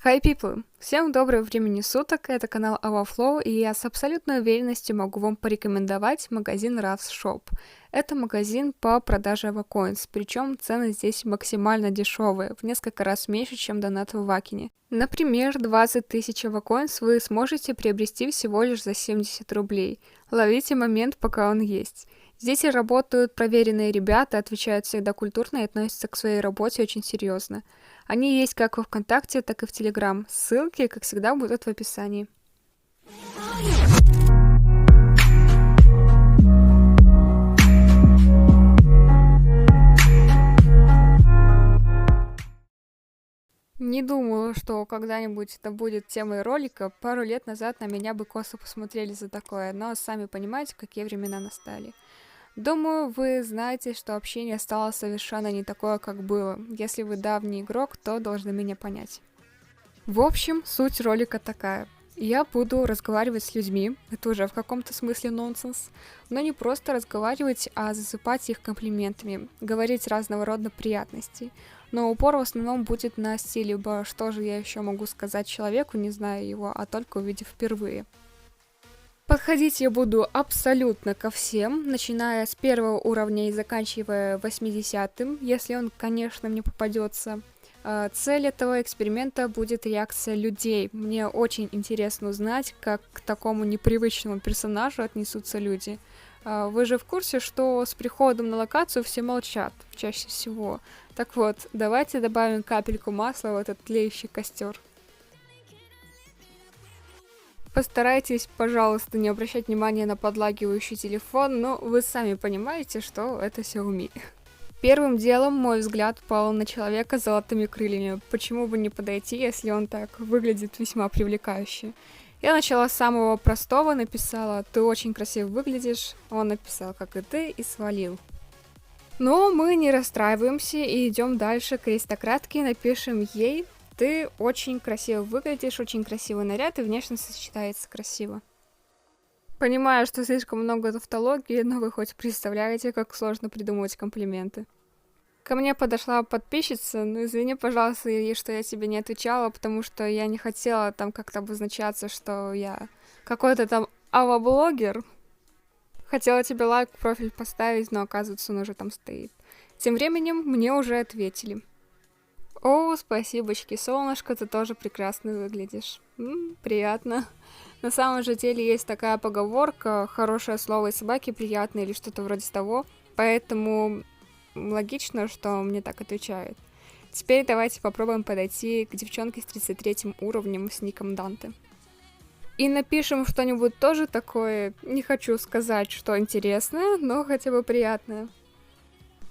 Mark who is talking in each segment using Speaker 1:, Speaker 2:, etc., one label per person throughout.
Speaker 1: Hi people! Всем доброго времени суток, это канал Avaflow, и я с абсолютной уверенностью могу вам порекомендовать магазин Ravs Shop. Это магазин по продаже Avacoins, причем цены здесь максимально дешевые, в несколько раз меньше, чем донат в Вакине. Например, 20 тысяч Avacoins вы сможете приобрести всего лишь за 70 рублей. Ловите момент, пока он есть. Здесь работают проверенные ребята, отвечают всегда культурно и относятся к своей работе очень серьезно. Они есть как во ВКонтакте, так и в Телеграм. Ссылки, как всегда, будут в описании. Не думала, что когда-нибудь это будет темой ролика. Пару лет назад на меня бы косо посмотрели за такое, но сами понимаете, какие времена настали. Думаю, вы знаете, что общение стало совершенно не такое, как было. Если вы давний игрок, то должны меня понять. В общем, суть ролика такая. Я буду разговаривать с людьми, это уже в каком-то смысле нонсенс, но не просто разговаривать, а засыпать их комплиментами, говорить разного рода приятностей. Но упор в основном будет на стиле, ибо что же я еще могу сказать человеку, не зная его, а только увидев впервые. Подходить я буду абсолютно ко всем, начиная с первого уровня и заканчивая 80-м, если он, конечно, мне попадется. Цель этого эксперимента будет реакция людей. Мне очень интересно узнать, как к такому непривычному персонажу отнесутся люди. Вы же в курсе, что с приходом на локацию все молчат, чаще всего. Так вот, давайте добавим капельку масла в этот тлеющий костер. Постарайтесь, пожалуйста, не обращать внимания на подлагивающий телефон, но вы сами понимаете, что это Xiaomi. Первым делом мой взгляд упал на человека с золотыми крыльями. Почему бы не подойти, если он так выглядит весьма привлекающе? Я начала с самого простого, написала: «Ты очень красиво выглядишь». Он написал: «Как и ты», и свалил. Но мы не расстраиваемся и идем дальше к аристократке, напишем ей: «Ты очень красиво выглядишь, очень красивый наряд, и внешность сочетается красиво». Понимаю, что слишком много тавтологии, но вы хоть представляете, как сложно придумывать комплименты. Ко мне подошла подписчица, ну извини, пожалуйста, что я тебе не отвечала, потому что я не хотела там как-то обозначаться, что я какой-то там аваблогер. Хотела тебе лайк в профиль поставить, но оказывается, он уже там стоит. Тем временем мне уже ответили. О, спасибочки, солнышко, ты тоже прекрасно выглядишь. Приятно. На самом же деле есть такая поговорка: хорошее слово и собаке приятно, или что-то вроде того, поэтому логично, что мне так отвечают. Теперь давайте попробуем подойти к девчонке с 33 уровнем с ником Данте. И напишем что-нибудь тоже такое, не хочу сказать, что интересное, но хотя бы приятное.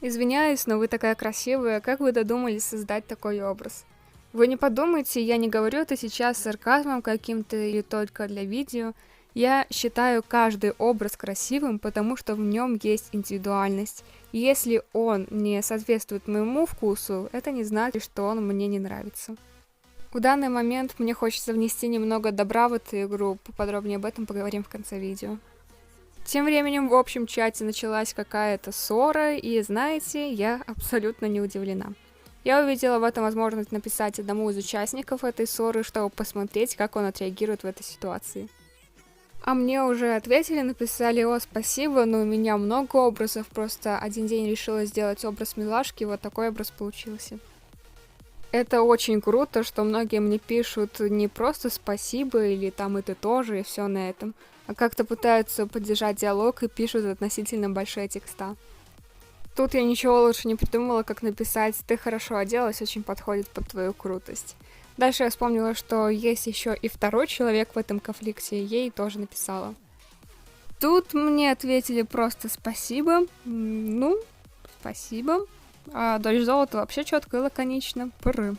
Speaker 1: Извиняюсь, но вы такая красивая, как вы додумались создать такой образ? Вы не подумайте, я не говорю это сейчас с сарказмом каким-то или только для видео. Я считаю каждый образ красивым, потому что в нем есть индивидуальность. И если он не соответствует моему вкусу, это не значит, что он мне не нравится. В данный момент мне хочется внести немного добра в эту игру, поподробнее об этом поговорим в конце видео. Тем временем в общем чате началась какая-то ссора, и знаете, я абсолютно не удивлена. Я увидела в этом возможность написать одному из участников этой ссоры, чтобы посмотреть, как он отреагирует в этой ситуации. А мне уже ответили, написали: «О, спасибо, но у меня много образов, просто один день решила сделать образ милашки, вот такой образ получился». Это очень круто, что многие мне пишут не просто спасибо или там и ты тоже, и все на этом, а как-то пытаются поддержать диалог и пишут относительно большие текста. Тут я ничего лучше не придумала, как написать: «Ты хорошо оделась, очень подходит под твою крутость». Дальше я вспомнила, что есть еще и второй человек в этом конфликте, ей тоже написала. Тут мне ответили просто спасибо, спасибо. А дочь золота вообще четко и лаконично. Пыры.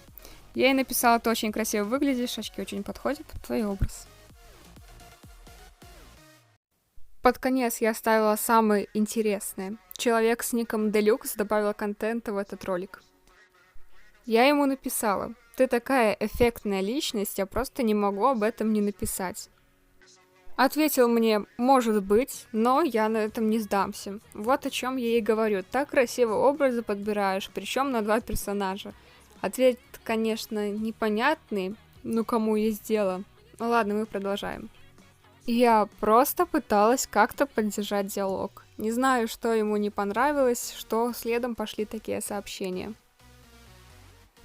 Speaker 1: Я ей написала: «Ты очень красиво выглядишь, очки очень подходят под твой образ». Под конец я оставила самое интересное. Человек с ником Deluxe добавил контента в этот ролик. Я ему написала: «Ты такая эффектная личность, я просто не могу об этом не написать». Ответил мне: «Может быть, но я на этом не сдамся». Вот о чем я ей говорю. Так красиво образы подбираешь, причем на 2 персонажа. Ответ, конечно, непонятный, Ну кому есть дело? Ну ладно, мы продолжаем. Я просто пыталась как-то поддержать диалог. Не знаю, что ему не понравилось, что следом пошли такие сообщения.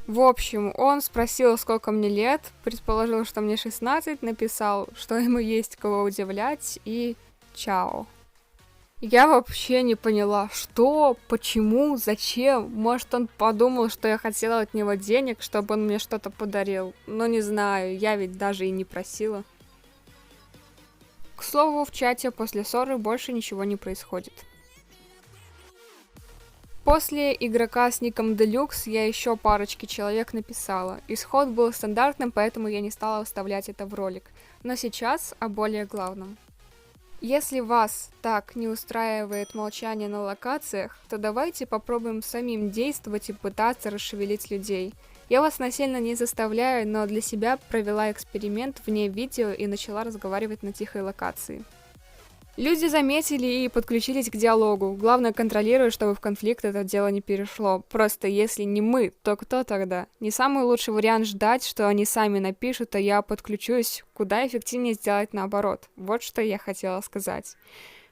Speaker 1: В общем, он спросил, сколько мне лет, предположил, что мне 16, написал, что ему есть кого удивлять, и чао. Я вообще не поняла, что, почему, зачем. Может, он подумал, что я хотела от него денег, чтобы он мне что-то подарил. Но не знаю, я ведь даже и не просила. К слову, в чате после ссоры больше ничего не происходит. После игрока с ником Deluxe я еще парочке человек написала. Исход был стандартным, поэтому я не стала вставлять это в ролик. Но сейчас о более главном. Если вас так не устраивает молчание на локациях, то давайте попробуем самим действовать и пытаться расшевелить людей. Я вас насильно не заставляю, но для себя провела эксперимент вне видео и начала разговаривать на тихой локации. Люди заметили и подключились к диалогу. Главное, контролируя, чтобы в конфликт это дело не перешло. Просто если не мы, то кто тогда? Не самый лучший вариант ждать, что они сами напишут, а я подключусь. Куда эффективнее сделать наоборот. Вот что я хотела сказать.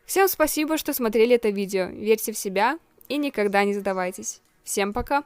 Speaker 1: Всем спасибо, что смотрели это видео. Верьте в себя и никогда не сдавайтесь. Всем пока!